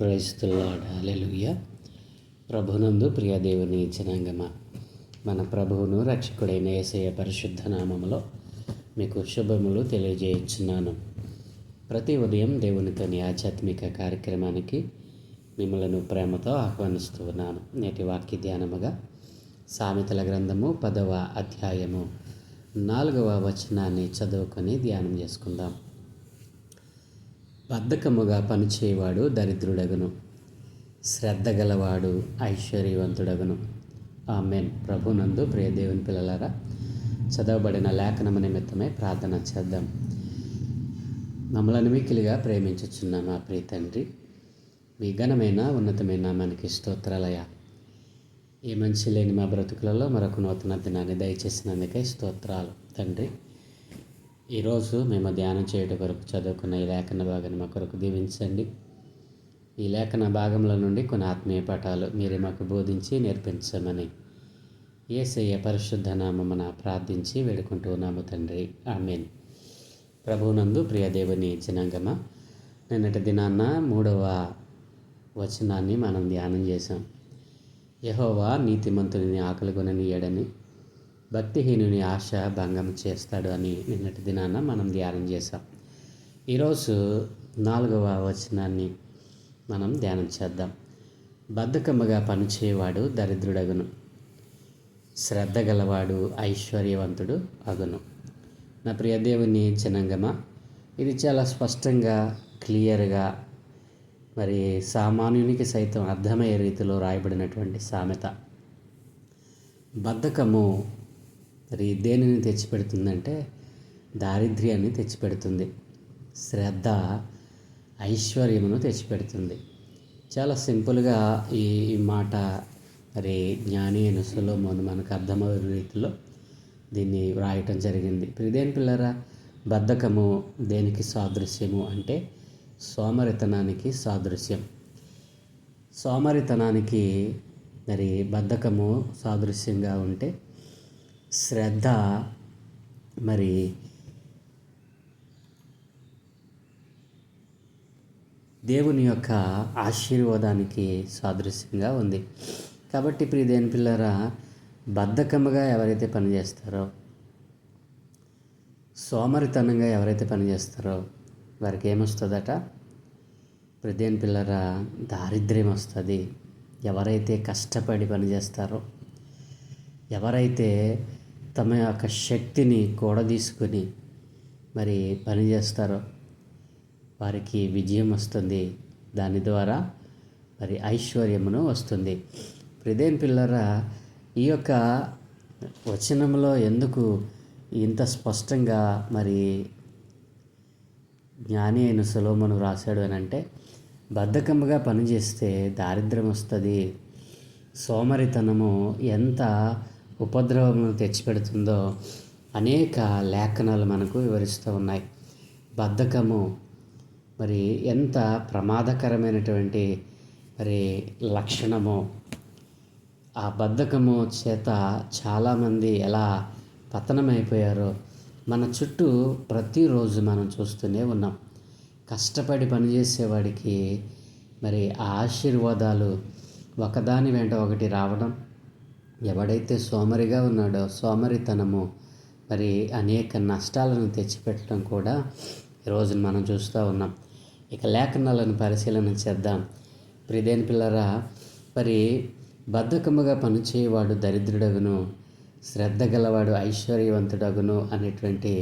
Praise the lord. హల్లెలూయా. ప్రభునందు ప్రియ దేవుని జనాంగమా, మన ప్రభువును రక్షకుడైన యేసయ్య పరిశుద్ధ నామములో మీకు శుభములు తెలియజేయుచున్నాను. ప్రతి ఉదయం దేవునితోని ఆధ్యాత్మిక కార్యక్రమానికి మిమ్మలను ప్రేమతో ఆహ్వానిస్తూ ఉన్నాను. నేటి వాక్య ధ్యానముగా సామెతల గ్రంథము 10వ అధ్యాయము 4వ వచనాన్ని చదువుకొని ధ్యానం చేసుకుందాం. బద్ధకముగా పనిచేయవాడు దరిద్రుడగును, శ్రద్ధ గలవాడు ఐశ్వర్యవంతుడగును. ఆమేన్. ప్రభునందు ప్రియ దేవుని పిల్లలారా, చదవబడిన లేఖనము నిమిత్తమై ప్రార్థన చేద్దాం. మమ్మలను మిక్కిలిగా ప్రేమించుచున్న మా ప్రియ తండ్రి, మీ ఘనమైన ఉన్నతమైన నామానికి స్తోత్రాలయ. ఈ మంచి లేని మా బ్రతుకులలో మరొక నూతన దినాన్ని దయచేసినందుకై స్తోత్రాలు తండ్రి. ఈరోజు మేము ధ్యానం చేయడం కొరకు చదువుకున్న ఈ లేఖన భాగాన్ని మా కొరకు దీవించండి. ఈ లేఖన భాగంలో నుండి కొన్ని ఆత్మీయ పాఠాలు మీరే మాకు బోధించి నేర్పించమని యేసయ్య పరిశుద్ధ నామమున ప్రార్థించి వేడుకుంటూ ఉన్నాము తండ్రి. ఆమేన్. ప్రభువునందు ప్రియ దేవుని జనాంగమా, నిన్నటి దినాన్న 3వ వచనాన్ని మనం ధ్యానం చేశాం. యెహోవా నీతిమంతుని ఆకలిగొననీయడని, భక్తిహీనుని ఆశ భంగం చేస్తాడు అని నిన్నటి దినాన మనం ధ్యానం చేసాం. ఈరోజు 4వ వచనాన్ని మనం ధ్యానం చేద్దాం. బద్ధకముగా పనిచేయవాడు దరిద్రుడగును, శ్రద్ధ గలవాడు ఐశ్వర్యవంతుడు అగును. నా ప్రియ దేవుని జనాంగమా, ఇది చాలా స్పష్టంగా క్లియర్గా మరి సామాన్యునికి సైతం అర్థమయ్యే రీతిలో రాయబడినటువంటి సామెత. బద్ధకము మరి దేనిని తెచ్చిపెడుతుందంటే దారిద్ర్యాన్ని తెచ్చిపెడుతుంది. శ్రద్ధ ఐశ్వర్యమును తెచ్చిపెడుతుంది. చాలా సింపుల్గా ఈ మాట మరి జ్ఞాని అయిన సొలొమోను మనకు అర్థమయ్యే రీతిలో దీన్ని వ్రాయటం జరిగింది. ప్రియదేని పిల్లరా, బద్ధకము దేనికి సాదృశ్యము అంటే సోమరితనానికి సాదృశ్యం. సోమరితనానికి మరి బద్ధకము సాదృశ్యంగా ఉంటే, శ్రద్ధ మరి దేవుని యొక్క ఆశీర్వాదానికి సాదృశ్యంగా ఉంది. కాబట్టి ప్రియదేని పిల్లరా, బద్ధకముగా ఎవరైతే పనిచేస్తారో, సోమరితనంగా ఎవరైతే పనిచేస్తారో వారికి ఏమొస్తుందట? ప్రియదేని పిల్లరా, దారిద్ర్యం వస్తుంది. ఎవరైతే కష్టపడి పనిచేస్తారో, ఎవరైతే తమ యొక్క శక్తిని కూడదీసుకొని మరి పనిచేస్తారో వారికి విజయం వస్తుంది. దాని ద్వారా మరి ఐశ్వర్యమును వస్తుంది. ప్రియదేని పిల్లరా, ఈ యొక్క వచనంలో ఎందుకు ఇంత స్పష్టంగా మరి జ్ఞాని అయిన సొలొమోను రాశాడు అని అంటే, బద్ధకముగా పనిచేస్తే దారిద్ర్యం వస్తుంది. సోమరితనము ఎంత ఉపద్రవమును తెచ్చిపెడుతుందో అనేక లేఖనాలు మనకు వివరిస్తూ ఉన్నాయి. బద్ధకము మరి ఎంత ప్రమాదకరమైనటువంటి మరి లక్షణమో, ఆ బద్ధకము చేత చాలామంది ఎలా పతనమైపోయారో మన చుట్టూ ప్రతిరోజు మనం చూస్తూనే ఉన్నాం. కష్టపడి పనిచేసేవాడికి మరి ఆ ఆశీర్వాదాలు ఒకదాని వెంట ఒకటి రావడం, ఎవడైతే సోమరిగా ఉన్నాడో సోమరితనము మరి అనేక నష్టాలను తెచ్చిపెట్టడం కూడా ఈరోజు మనం చూస్తూ ఉన్నాం. ఇక లేఖనాలను పరిశీలన చేద్దాం. ప్రియదేని పిల్లరా, మరి బద్ధకముగా పనిచేయవాడు దరిద్రుడగును, శ్రద్ధ గలవాడు ఐశ్వర్యవంతుడగును అనేటువంటి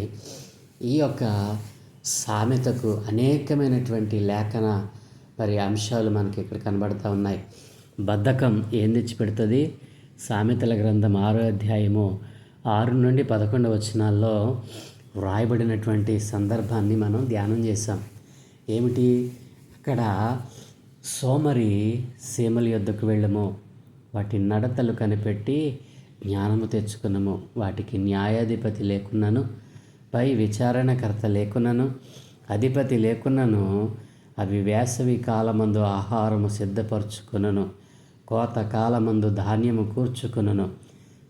ఈ యొక్క సామెతకు అనేకమైనటువంటి లేఖన మరి అంశాలు మనకి ఇక్కడ కనబడుతూ ఉన్నాయి. బద్ధకం ఏం తెచ్చిపెడుతుంది? సామెతల గ్రంథం 6వ అధ్యాయము 6 నుండి 11 వచనాల్లో వ్రాయబడినటువంటి సందర్భాన్ని మనం ధ్యానం చేసాం. ఏమిటి? అక్కడ సోమరి సీమల యొద్దకు వెళ్ళము, వాటి నడతలు కనిపెట్టి జ్ఞానము తెచ్చుకున్నాము. వాటికి న్యాయాధిపతి లేకున్నాను, పై విచారణకర్త లేకున్నాను, అధిపతి లేకున్నాను. అవి వేసవి కాలమందు ఆహారము సిద్ధపరచుకునను, కోత కాలమందు ధాన్యము కూర్చుకునను.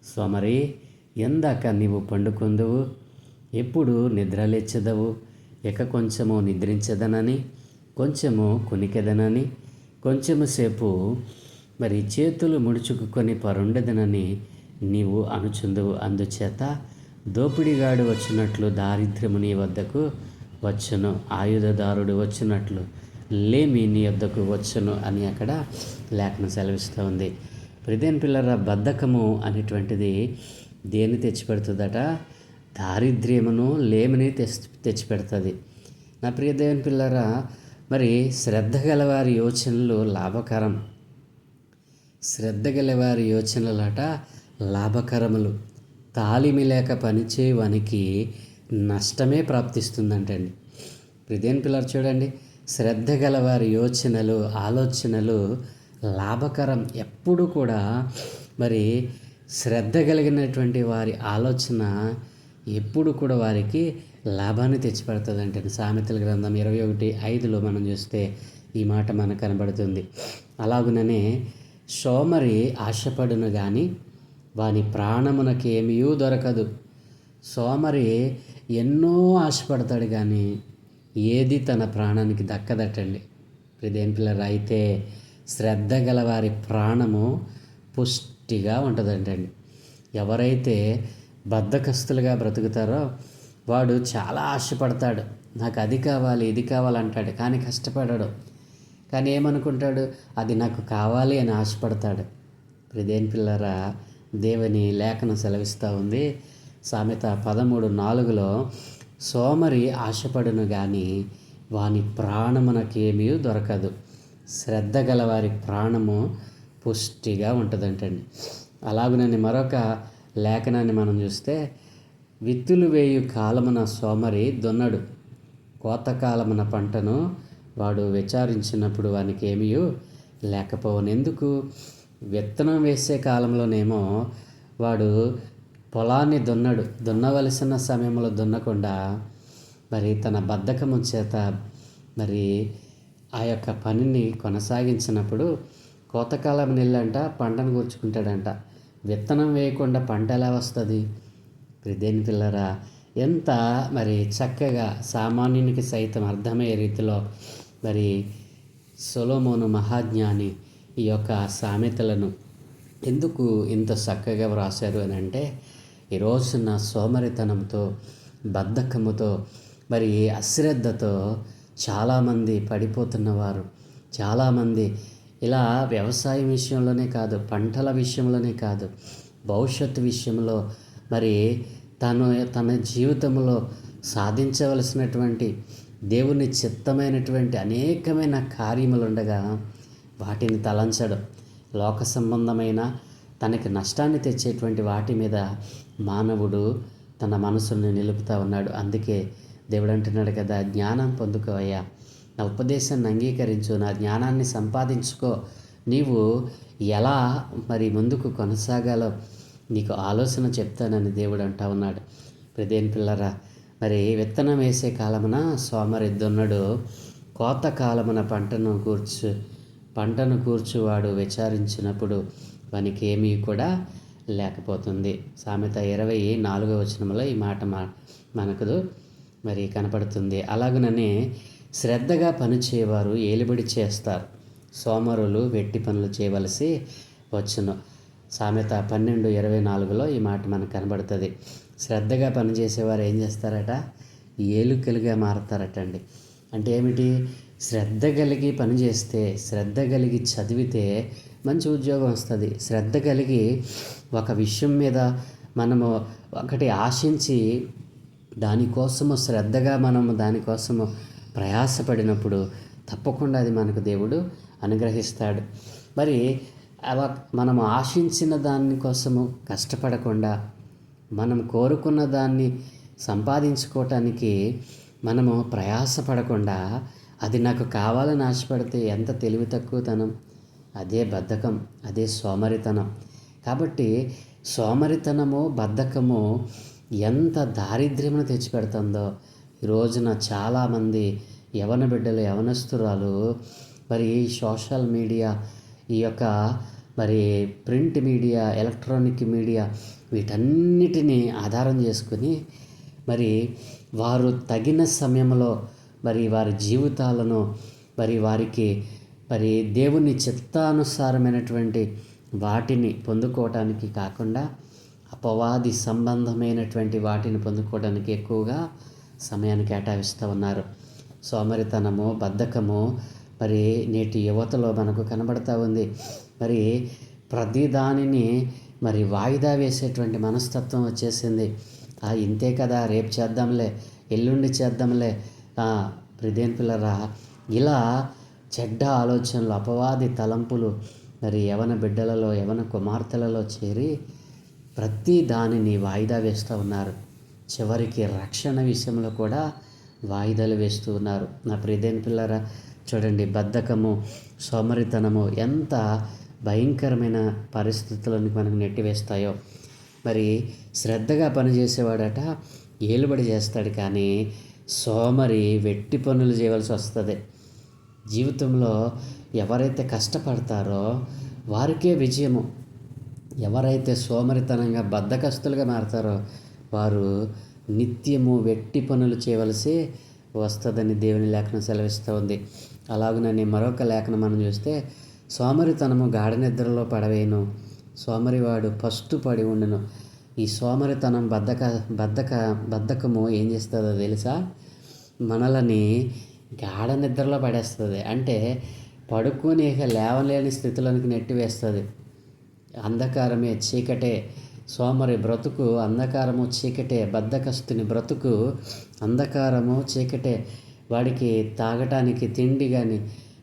సోమరి, ఎందాక నీవు పండుకొందువు? ఎప్పుడు నిద్రలేచెదవు? ఇక కొంచెము నిద్రించదనని, కొంచెము కునికెదనని కొంచెము సేపు మరి చేతులు ముడుచుకుని పరుండదనని నీవు అనుచుందువు. అందుచేత దోపిడిగాడు వచ్చినట్లు దారిద్ర్యము నీ వద్దకు వచ్చును, ఆయుధదారుడు వచ్చినట్లు లేమి నీ వద్దకు వచ్చును అని అక్కడ లేఖనం సెలవిస్తూ ఉంది. ప్రియదేని పిల్లరా, బద్ధకము అనేటువంటిది దేన్ని తెచ్చిపెడుతుందట? దారిద్ర్యమును లేమిని తెచ్చిపెడుతుంది. నా ప్రియ దేవుని పిల్లరా, మరి శ్రద్ధ గలవారి యోచనలు లాభకరం. శ్రద్ధ గలవారి యోచనలట లాభకరములు. తాలిమి లేక పనిచేయవానికి నష్టమే ప్రాప్తిస్తుందంటండి. ప్రియదేని పిల్లలు చూడండి, శ్రద్ధ గలవారి యోచనలు ఆలోచనలు లాభకరం. ఎప్పుడు కూడా మరి శ్రద్ధ కలిగినటువంటి వారి ఆలోచన ఎప్పుడు కూడా వారికి లాభాన్ని తెచ్చిపెడుతుంది అంటే సామెతల గ్రంథం 21:5 మనం చూస్తే ఈ మాట మనకు కనబడుతుంది. అలాగుననే సోమరి ఆశపడును కానీ వాని ప్రాణమునకేమీ దొరకదు. సోమరి ఎన్నో ఆశపడతాడు కానీ ఏది తన ప్రాణానికి దక్కదటండి. ప్రియదేని పిల్లలు, అయితే శ్రద్ధ గల వారి ప్రాణము పుష్టిగా ఉంటుందంటండి. ఎవరైతే బద్ధకస్తులుగా బ్రతుకుతారో వాడు చాలా ఆశపడతాడు. నాకు అది కావాలి ఇది కావాలంటాడు, కానీ కష్టపడడు. కానీ ఏమనుకుంటాడు? అది నాకు కావాలి అని ఆశపడతాడు. ప్రియదేని పిల్లరా, దేవుని లేఖనం సెలవిస్తూ ఉంది. సామెత 13:4 సోమరి ఆశపడును కానీ వాని ప్రాణమునకేమీ దొరకదు. శ్రద్ధ గలవారి ప్రాణము పుష్టిగా ఉంటుందంటండి. అలాగునని మరొక లేఖనాన్ని మనం చూస్తే విత్తులు వేయు కాలమున సోమరి దున్నడు, కోతకాలమున పంటను వాడు విచారించినప్పుడు వానికి ఏమీ లేకపోవను. ఎందుకు? విత్తనం వేసే కాలంలోనేమో వాడు పొలాన్ని దున్నవలసిన సమయంలో దున్నకుండా మరి తన బద్ధకము చేత మరి ఆ యొక్క పనిని కొనసాగించినప్పుడు కోతకాలం నెల్లంట పంటను కూర్చుకుంటాడంట. విత్తనం వేయకుండా పంట ఎలా వస్తుంది? ప్రియదేని పిల్లరా, ఎంత మరి చక్కగా సామాన్యునికి సైతం అర్థమయ్యే రీతిలో మరి సొలొమోను మహాజ్ఞాని ఈ యొక్క సామెతలను ఎందుకు ఇంత చక్కగా వ్రాశారు అని అంటే, ఈ రోజున సోమరితనంతో బద్ధకముతో మరి అశ్రద్ధతో చాలామంది పడిపోతున్నవారు, చాలామంది ఇలా వ్యవసాయం విషయంలోనే కాదు, పంటల విషయంలోనే కాదు, భవిష్యత్తు విషయంలో మరి తన జీవితంలో సాధించవలసినటువంటి దేవుని చిత్తమైనటువంటి అనేకమైన కార్యములు ఉండగా వాటిని తలంచడం, లోక సంబంధమైన తనకి నష్టాన్ని తెచ్చేటువంటి వాటి మీద మానవుడు తన మనసుని నిలుపుతూ ఉన్నాడు. అందుకే దేవుడు అంటున్నాడు కదా, జ్ఞానం పొందుకోవయ్యా, నా ఉపదేశాన్ని అంగీకరించు, నా జ్ఞానాన్ని సంపాదించుకో, నీవు ఎలా మరి ముందుకు కొనసాగాలో నీకు ఆలోచన చెప్తానని దేవుడు అంటా ఉన్నాడు. ప్రియదేని పిల్లరా, మరి విత్తనం వేసే కాలమున సోమరి దున్నడు, కోత కాలమున పంటను కూర్చువాడు విచారించినప్పుడు వానికి ఏమీ కూడా లేకపోతుంది. సామెత 24 ఈ మాట మనకు మరి కనపడుతుంది. అలాగనే శ్రద్ధగా పనిచేయవారు ఏలుబడి చేస్తారు, సోమరులు వెట్టి పనులు చేయవలసి వచ్చును. సామెత 12:24 ఈ మాట మనకు కనబడుతుంది. శ్రద్ధగా పనిచేసేవారు ఏం చేస్తారట? ఏలుకలుగా మారతారటండి. అంటే ఏమిటి? శ్రద్ధ కలిగి పనిచేస్తే, శ్రద్ధ కలిగి చదివితే మంచి ఉద్యోగం వస్తుంది. శ్రద్ధ కలిగి ఒక విషయం మీద మనము ఒకటి ఆశించి దానికోసము శ్రద్ధగా మనము దానికోసము ప్రయాసపడినప్పుడు తప్పకుండా అది మనకు దేవుడు అనుగ్రహిస్తాడు. మరి మనము ఆశించిన దానికోసము కష్టపడకుండా, మనం కోరుకున్న దాన్ని సంపాదించుకోవటానికి మనము ప్రయాసపడకుండా అది నాకు కావాలని ఆశపడితే ఎంత తెలివి తక్కువతనం! అదే బద్ధకం, అదే సోమరితనం. కాబట్టి సోమరితనము బద్ధకము ఎంత దారిద్ర్యమును తెచ్చిపెడుతుందో ఈ రోజున చాలామంది యవన బిడ్డలు, యవనస్తురాలు మరి సోషల్ మీడియా, ఈ యొక్క మరి ప్రింట్ మీడియా, ఎలక్ట్రానిక్ మీడియా వీటన్నిటినీ ఆధారం చేసుకుని మరి వారు తగిన సమయంలో మరి వారి జీవితాలను మరి వారికి మరి దేవుని చిత్తానుసారమైనటువంటి వాటిని పొందుకోవటానికి కాకుండా అపవాది సంబంధమైనటువంటి వాటిని పొందుకోవడానికి ఎక్కువగా సమయాన్ని కేటాయిస్తూ ఉన్నారు. సోమరితనము, బద్ధకము మరి నేటి యువతలో మనకు కనబడతా ఉంది. మరి ప్రతి దానిని మరి వాయిదా వేసేటువంటి మనస్తత్వం వచ్చేసింది. ఇంతే కదా, రేపు చేద్దాంలే, ఎల్లుండి చేద్దాంలే, ప్రియదేని పిల్లరా, ఇలా చెడ్డ ఆలోచనలు, అపవాది తలంపులు మరి యవన బిడ్డలలో, యవన కుమార్తెలలో చేరి ప్రతి దానిని వాయిదా వేస్తూ ఉన్నారు. చివరికి రక్షణ విషయంలో కూడా వాయిదాలు వేస్తూ ఉన్నారు. నా ప్రియదేని పిల్లరా, చూడండి, బద్ధకము, సోమరితనము ఎంత భయంకరమైన పరిస్థితులను మనకు నెట్టివేస్తాయో. మరి శ్రద్ధగా పనిచేసేవాడట ఏలుబడి చేస్తాడు, కానీ సోమరి వెట్టి పనులు చేయవలసి వస్తుంది. జీవితంలో ఎవరైతే కష్టపడతారో వారికే విజయము. ఎవరైతే సోమరితనంగా బద్ధకస్తులుగా మారతారో వారు నిత్యము వెట్టి పనులు చేయవలసి వస్తుందని దేవుని లేఖనం సెలవిస్తూ ఉంది. అలాగనే మరొక లేఖనం మనం చూస్తే, సోమరితనము గాఢ నిద్రలో పడవేను, సోమరివాడు పస్తు పడి ఉండును. ఈ సోమరితనం, బద్ధకము ఏం చేస్తుందో తెలుసా? మనలని గాఢ నిద్రలో పడేస్తుంది. అంటే పడుకొని లేవలేని స్థితిలోనికి నెట్టివేస్తుంది. అంధకారమే, చీకటే సోమరి బ్రతుకు, అంధకారము చీకటే. బద్ధకస్తుని బ్రతుకు అంధకారము చీకటే. వాడికి తాగటానికి తిండి కానీ,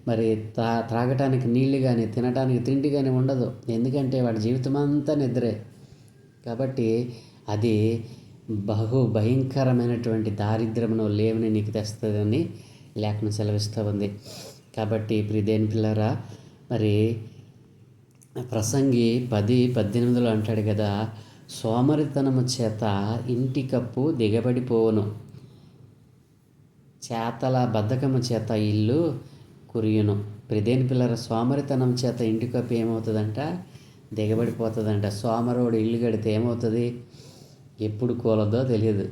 మరి త్రాగటానికి నీళ్ళు కానీ, తినటానికి తిండి కానీ ఉండదు. ఎందుకంటే వాడి జీవితం అంతా నిద్రే. కాబట్టి అది బహు భయంకరమైనటువంటి దారిద్ర్యమును, లేమిని నీకు తెస్తుందని లేఖనం సెలవిస్తూ ఉంది. కాబట్టి ప్రియదేని పిల్లరా, మరి ప్రసంగి 10:18 అంటాడు కదా, సోమరితనము చేత ఇంటి కప్పు దిగబడిపోవును, చేతల బద్ధకము చేత ఇల్లు కురియును. ప్రియదేని పిల్లరా, సోమరితనం చేత ఇంటి కప్పు ఏమవుతుందంట? దిగబడిపోతుందంట. సోమరోడు ఇల్లు కడితే ఏమవుతుంది? ఎప్పుడు కూలదో తెలియదు.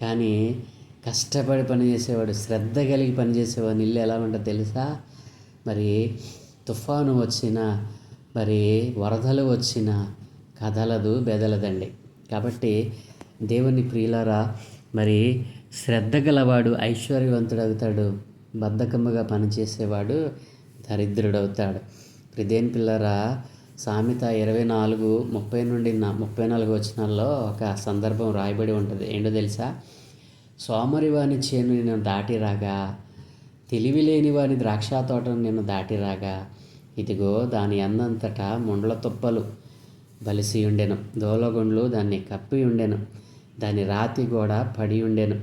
కానీ కష్టపడి పనిచేసేవాడు, శ్రద్ధ కలిగి పనిచేసేవాడు ఇల్లు ఎలా ఉంటుందో తెలుసా? మరి తుఫాను వచ్చినా, మరి వరదలు వచ్చినా కదలదు, బెదలదండి. కాబట్టి దేవుని ప్రియులారా, మరి శ్రద్ధ గలవాడు ఐశ్వర్యవంతుడు అవుతాడు, బద్ధకముగా పనిచేసేవాడు దరిద్రుడవుతాడు. ప్రియదేని పిల్లరా, సామెత 24:30-34 వచనాల్లో ఒక సందర్భం రాయబడి ఉంటుంది. ఏంటో తెలుసా? సోమరివాని చేను నేను దాటి రాగా, తెలివి లేని వాని ద్రాక్ష తోటను నేను దాటి రాగా, ఇదిగో దాని అందంతటా ముండ్ల తుప్పలు బలిసి ఉండెను, దోలగొండ్లు దాన్ని కప్పి ఉండెను, దాని రాతి గోడ పడి ఉండెను.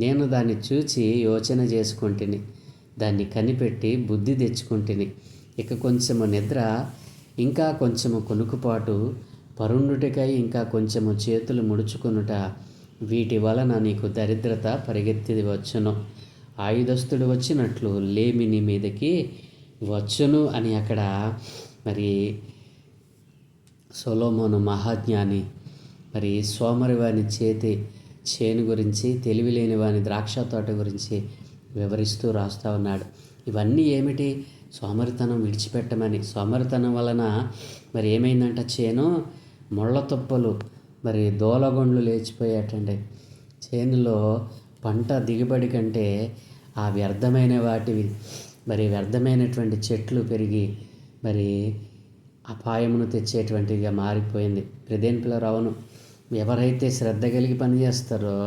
నేను దాన్ని చూచి యోచన చేసుకుంటుని, దాన్ని కనిపెట్టి బుద్ధి తెచ్చుకుంటుని. ఇక కొంచెము నిద్ర, ఇంకా కొంచెము కొనుకుపాటు, పరుండుటకై ఇంకా కొంచెము చేతులు ముడుచుకొనుట, వీటి వలన నీకు దరిద్రత పరిగెత్తి వచ్చును, ఆయుధస్తుడు వచ్చినట్లు లేమి నీ మీదకి వచ్చును అని అక్కడ మరి సొలొమోను మహాజ్ఞాని మరి సోమరివాని చేను గురించి, తెలివి లేని వాని ద్రాక్ష తోట గురించి వివరిస్తూ రాస్తూ ఉన్నాడు. ఇవన్నీ ఏమిటి? సోమరితనం విడిచిపెట్టమని. సోమరితనం వలన మరి ఏమైందంట? చేను ముళ్ళ తుప్పలు, మరి దోలగొండ్లు లేచిపోయాటండి. చేనులో పంట దిగుబడి కంటే ఆ వ్యర్థమైన వాటివి, మరి వ్యర్థమైనటువంటి చెట్లు పెరిగి మరి అపాయమును తెచ్చేటువంటిగా మారిపోయింది. ప్రియదేని పిల్లరా, అవును, ఎవరైతే శ్రద్ధ కలిగి పనిచేస్తారో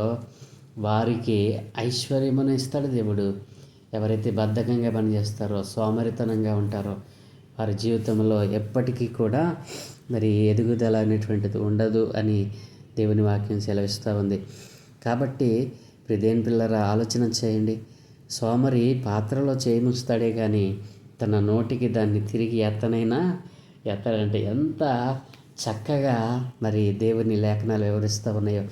వారికి ఐశ్వర్యమును ఇస్తాడు దేవుడు. ఎవరైతే బద్ధకంగా పనిచేస్తారో, సోమరితనంగా ఉంటారో వారి జీవితంలో ఎప్పటికీ కూడా మరి ఎదుగుదల అనేటువంటిది ఉండదు అని దేవుని వాక్యం సెలవిస్తూ ఉంది. కాబట్టి ప్రియదేని పిల్లరా, ఆలోచన చేయండి. సోమరి పాత్రలో చేయి ముంచుతాడే కానీ తన నోటికి దాన్ని తిరిగి ఎత్తడంటే ఎంత చక్కగా మరి దేవుని లేఖనాలు వివరిస్తూ ఉన్నాయో.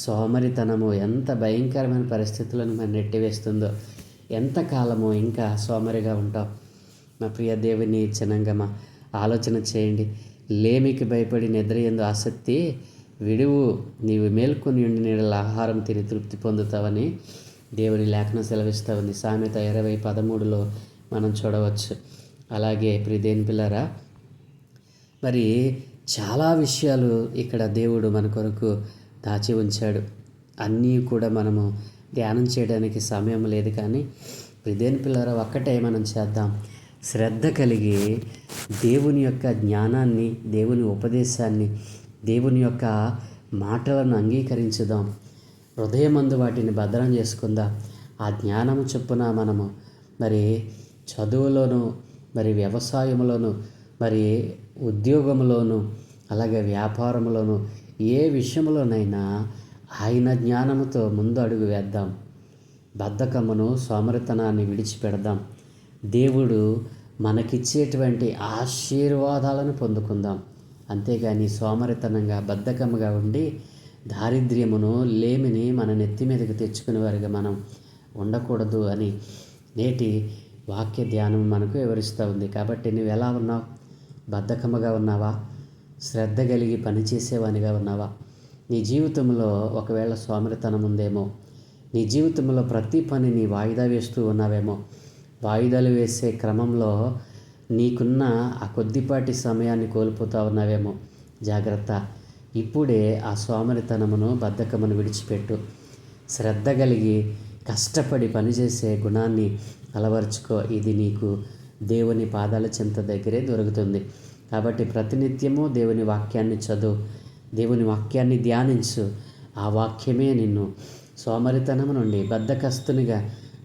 సోమరితనము ఎంత భయంకరమైన పరిస్థితులను మనం నెట్టివేస్తుందో. ఎంతకాలమో ఇంకా సోమరిగా ఉంటాం? మా ప్రియ దేవుని జనాంగమా, ఆలోచన చేయండి. లేమికి భయపడి నిద్రయందు ఆసక్తి విడువు, నీవు మేల్కొని ఉండి నీడల ఆహారం తిని తృప్తి పొందుతావని దేవుని లేఖనం సెలవిస్తూ ఉంది. సామెత 20:13 మనం చూడవచ్చు. అలాగే ప్రియదేని పిల్లరా, మరి చాలా విషయాలు ఇక్కడ దేవుడు మన కొరకు దాచి ఉంచాడు. అన్నీ కూడా మనము ధ్యానం చేయడానికి సమయం లేదు, కానీ ప్రియదేని పిల్లరా ఒక్కటే మనం చేద్దాం. శ్రద్ధ కలిగి దేవుని యొక్క జ్ఞానాన్ని, దేవుని ఉపదేశాన్ని, దేవుని యొక్క మాటలను అంగీకరించుదాం. హృదయమందు వాటిని భద్రం చేసుకుందాం. ఆ జ్ఞానము చొప్పున మనము మరి చదువులోను, మరి వ్యవసాయంలోను, మరి ఉద్యోగంలోను, అలాగే వ్యాపారంలోను, ఏ విషయంలోనైనా ఆయన జ్ఞానముతో ముందు అడుగు వేద్దాం. బద్ధకమును, సోమరితనాన్ని విడిచిపెడదాం. దేవుడు మనకిచ్చేటువంటి ఆశీర్వాదాలను పొందుకుందాం. అంతేగాని సోమరితనంగా, బద్ధకముగా ఉండి దారిద్ర్యమును, లేమిని మన నెత్తి మీదకి తెచ్చుకునే వారిగా మనం ఉండకూడదు అని నేటి వాక్య ధ్యానం మనకు వివరిస్తూ ఉంది. కాబట్టి నువ్వు ఎలా ఉన్నావు? బద్ధకముగా ఉన్నావా? శ్రద్ధ కలిగి పనిచేసేవానిగా ఉన్నావా? నీ జీవితంలో ఒకవేళ సోమరితనం ఉందేమో, నీ జీవితంలో ప్రతి పనిని వాయిదా వేస్తూ ఉన్నావేమో. వాయిదాలు వేసే క్రమంలో నీకున్న ఆ కొద్దిపాటి సమయాన్ని కోల్పోతూ ఉన్నావేమో. జాగ్రత్త. ఇప్పుడే ఆ సోమరితనమును, బద్ధకమును విడిచిపెట్టు. శ్రద్ధ కలిగి కష్టపడి పనిచేసే గుణాన్ని అలవర్చుకో. ఇది నీకు దేవుని పాదాల చెంత దగ్గరే దొరుకుతుంది. కాబట్టి ప్రతినిత్యము దేవుని వాక్యాన్ని చదువు, దేవుని వాక్యాన్ని ధ్యానించు. ఆ వాక్యమే నిన్ను సోమరితనము నుండి,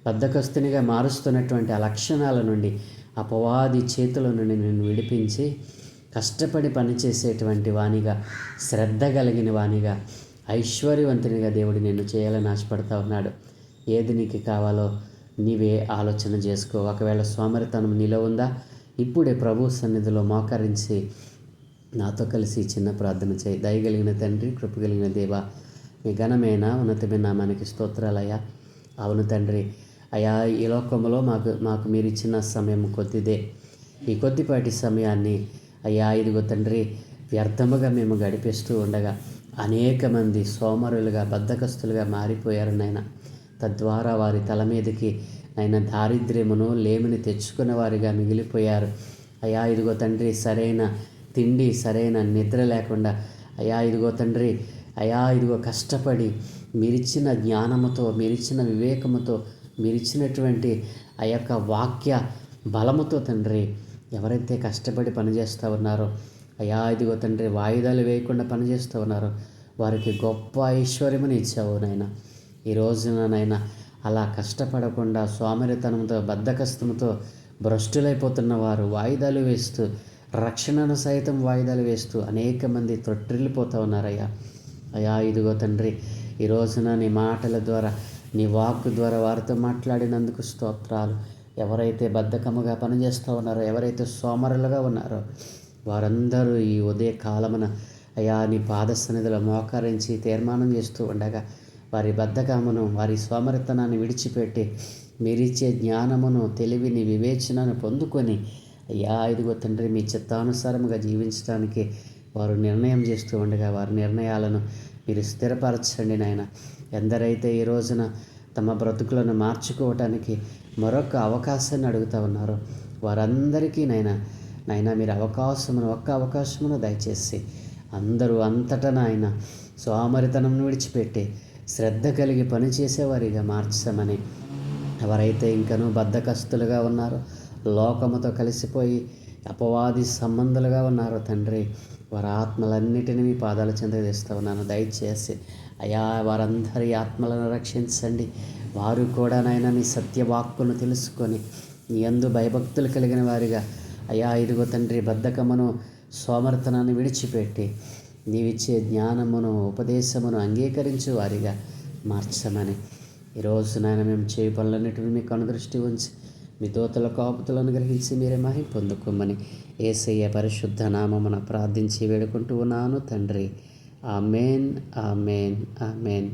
బద్ధకస్తునిగా మారుస్తున్నటువంటి ఆ లక్షణాల నుండి, అపవాది చేతుల నుండి నిన్ను విడిపించి కష్టపడి పనిచేసేటువంటి వానిగా, శ్రద్ధ కలిగిన వానిగా, ఐశ్వర్యవంతునిగా దేవుడు నిన్ను చేయాలని ఆశపడతా ఉన్నాడు. ఏది నీకు కావాలో నీవే ఆలోచన చేసుకో. ఒకవేళ సోమరితనం నీలో ఉందా? ఇప్పుడే ప్రభు సన్నిధిలో మోకరించి నాతో కలిసి చిన్న ప్రార్థన చేయి. దయగలిగిన తండ్రి, కృపగలిగిన దేవా, మీ ఘనమైన ఉన్నతమైన నామానికి స్తోత్రాలయ్యా. అవును తండ్రి, అయ్యా, ఈ లోకంలో మాకు మీరు ఇచ్చిన సమయం కొద్దిదే. ఈ కొద్దిపాటి సమయాన్ని అయ్యా ఇదిగో తండ్రి, వ్యర్థముగా మేము గడిపేస్తూ ఉండగా అనేక మంది సోమరులుగా, బద్ధకస్తులుగా మారిపోయారు నాయన. తద్వారా వారి తల మీదకి నాయన దారిద్ర్యమును, లేమిని తెచ్చుకున్న వారిగా మిగిలిపోయారు. అయ్యా ఇదిగో తండ్రి, సరైన తిండి, సరైన నిద్ర లేకుండా అయ్యా ఇదిగో తండ్రి, అయ్యా ఇదిగో కష్టపడి మీరిచ్చిన జ్ఞానముతో, మీరిచ్చిన వివేకముతో, మీరిచ్చినటువంటి ఆ యొక్క వాక్య బలముతో తండ్రి ఎవరైతే కష్టపడి పనిచేస్తూ ఉన్నారో, అయ్యా ఇదిగో తండ్రి, వాయిదాలు వేయకుండా పనిచేస్తూ ఉన్నారో వారికి గొప్ప ఐశ్వర్యముని ఇచ్చావు నాయన. ఈ రోజునైనా అలా కష్టపడకుండా సోమరితనంతో, బద్ధకస్తముతో భ్రష్టులైపోతున్న వారు వాయిదాలు వేస్తూ, రక్షణను సైతం వాయిదాలు వేస్తూ అనేక మంది తొట్టిల్లిపోతూ ఉన్నారయ్యా. అయ్యా ఇదిగో తండ్రి, ఈ రోజున నీ మాటల ద్వారా, నీ వాక్కు ద్వారా వారితో మాట్లాడినందుకు స్తోత్రాలు. ఎవరైతే బద్ధకముగా పనిచేస్తూ ఉన్నారో, ఎవరైతే సోమరులుగా ఉన్నారో వారందరూ ఈ ఉదయ కాలమున అయ్యా నీ పాద సన్నిధిలో మోకరించి తీర్మానం చేస్తూ ఉండగా వారి బద్ధకమును, వారి సోమరితనాన్ని విడిచిపెట్టి మీరిచ్చే జ్ఞానమును, తెలివిని, వివేచనను పొందుకొని అయ్యా ఇదిగో తండ్రి, మీ చిత్తానుసారముగా జీవించడానికి వారు నిర్ణయం చేస్తూ ఉండగా వారి నిర్ణయాలను మీరు స్థిరపరచండి నాయన. ఎందరైతే ఈ రోజున తమ బ్రతుకులను మార్చుకోవటానికి మరొక అవకాశాన్ని అడుగుతూ ఉన్నారో వారందరికీ నాయన మీరు ఒక్క అవకాశమును దయచేసి అందరూ అంతటా నాయన సోమరితనం విడిచిపెట్టి శ్రద్ధ కలిగి పనిచేసేవారిగా మార్చమని, ఎవరైతే ఇంకనూ బద్ధకస్తులుగా ఉన్నారో, లోకముతో కలిసిపోయి అపవాది సంబంధాలుగా ఉన్నారో తండ్రి, వారి ఆత్మలన్నిటినీ మీ పాదాల చెంత తెస్తూ ఉన్నాను. దయచేసి అయా వారందరి ఆత్మలను రక్షించండి. వారు కూడా నాయన నీ సత్యవాక్కును తెలుసుకొని నీ యందు భయభక్తులు కలిగిన వారిగా అయా ఇదిగో తండ్రి, బద్ధకమును, సోమర్తనాన్ని విడిచిపెట్టి నీవిచ్చే జ్ఞానమును, ఉపదేశమును అంగీకరించు వారిగా మార్చమని ఈరోజు నాయన మేము చేయ పనులన్నిటిని మీకు అనుదృష్టి ఉంచి మీ దూతల కాపుతులను గ్రహించి మీరే మహిమ పొందుకోమని యేసయ్య పరిశుద్ధ నామమున ప్రార్థించి వేడుకుంటూ ఉన్నాను తండ్రి. ఆమేన్, ఆమేన్, ఆమేన్.